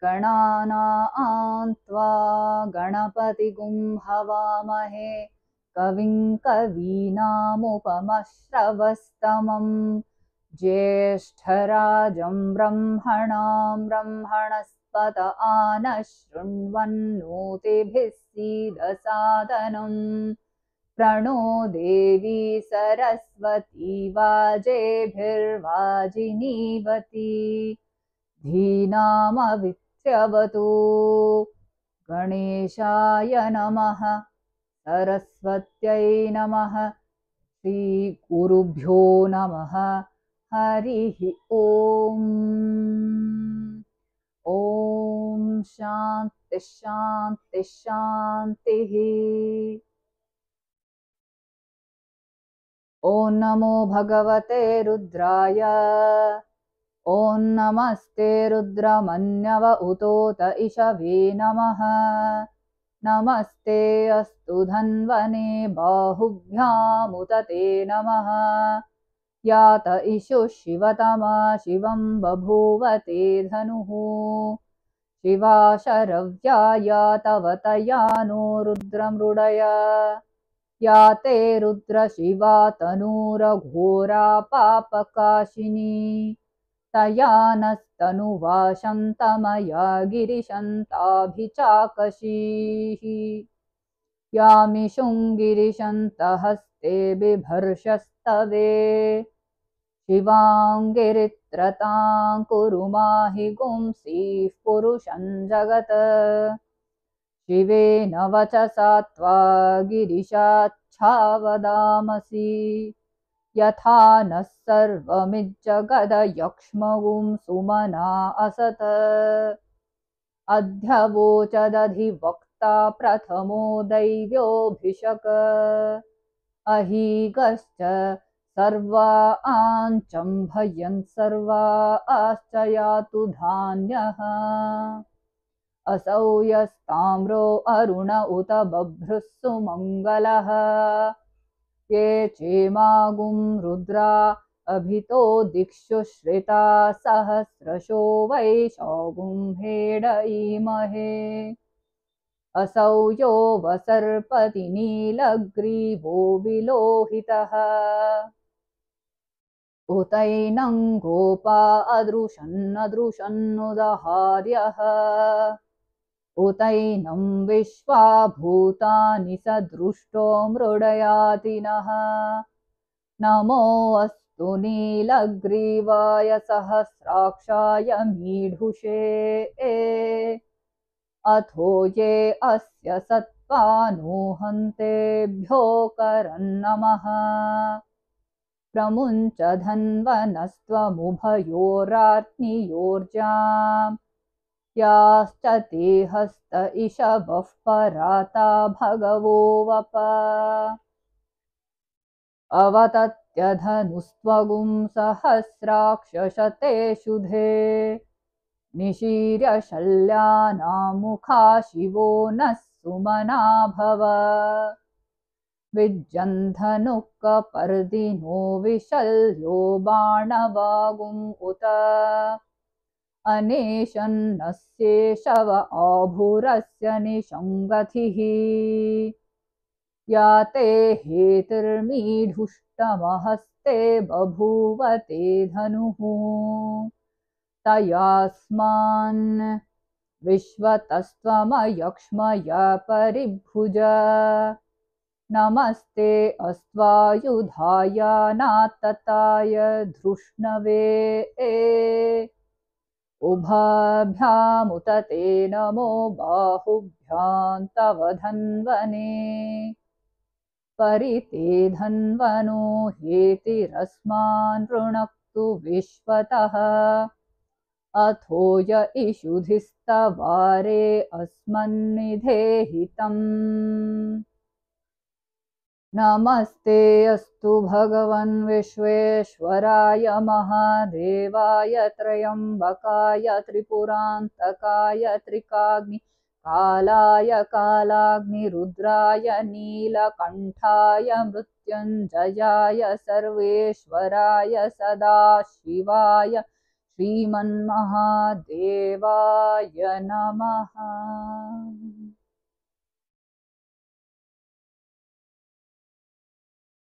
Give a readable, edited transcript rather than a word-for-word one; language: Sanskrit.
गणानां त्वा गणपतिगुं हवामहे कविं कवीनामुपमश्रवस्तमं ज्येष्ठराजं ब्रह्मणां ब्रह्मणस्पत आनशृण्वन्नोतिभिः सीदसादनम् प्रणो देवी सरस्वती वाजेभिर्वाजिनीवती धीनामवित्र्यवतु गणेशाय नमः सरस्वत्यै नमः श्रीगुरुभ्यो नमः हरिः ॐ शान्ति शान्ति शान्तिः। ॐ नमो भगवते रुद्राय ॐ नमस्ते रुद्रमन्यव उतोत इषवे नमः नमस्ते अस्तु धन्वने बाहुभ्यामुतते नमः यात इषु शिवतमा शिवं बभूवते धनुः शिवा शरव्या यातवतया नो रुद्रमृडय या ते रुद्रशिवा तनूरघोरा पापकाशिनी तया नस्तनुवाशन्तमया गिरिशन्ताभिचाकशीः यामिषुं गिरिशन्तहस्ते बिभर्षस्तवे शिवाङ्गिरित्रतां कुरु माहि गुंसीः पुरुषं जगत् शिवेन वचसा त्वा गिरिशाच्छावदामसि यथा नः सर्वमिज्जगदयक्ष्मगुं सुमना असत अध्यवोचदधिवक्ता प्रथमो दैव्योऽभिषक अहीगश्च सर्वा आञ्चं भयन् सर्वा आश्च यातु धान्यः असौ यस्ताम्रो अरुण उत बभ्रुः सुमङ्गलः ये चेमागुं रुद्रा अभितो दिक्षु श्रिता सहस्रशो वैशागुं हेडईमहे असौ यो वसर्पति नीलग्रीवो विलोहितः उतैनं गोपा अदृशन्नदृशन्नुदहार्यः उतैनं विश्वा भूतानि सदृष्टो मृडयातिनः नमो अस्तु नीलग्रीवाय सहस्राक्षाय मीढुषे अथो ये अस्य सत्त्वानुहन्तेभ्यो करन्नमः प्रमुञ्च धन्वनस्त्वमुभयोरार्त्नियोर्जाम् याश्च ते हस्त इषवः पराता भगवो वप अवतत्यधनुस्त्वगुं सहस्राक्षशते शुधे निशीर्य शल्यानामुखा शिवो नः सुमना भव विज्जन्धनुकपर्दिनो विशल्यो बाणवागुं उत अनेशन्नस्येषव आभुरस्य निशङ्गथिः या ते हेतिर्मीढुष्टमहस्ते बभूवते धनुः तयास्मान् विश्वतस्त्वमयक्ष्मया परिभुज नमस्ते अस्त्वायुधाय नातताय धृष्णवे उभाभ्यामुत ते नमो बाहुभ्यां तव धन्वने परिते धन्वनो हेतिरस्मान् ऋणक्तु विश्वतः अथो य इषुधिस्तवारे अस्मन्निधेहितम् नमस्ते अस्तु भगवन् विश्वेश्वराय महादेवाय त्र्यम्बकाय त्रिपुरान्तकाय त्रिकाग्निकालाय कालाग्निरुद्राय नीलकण्ठाय मृत्युञ्जयाय सर्वेश्वराय सदाशिवाय श्रीमन्महादेवाय नमः।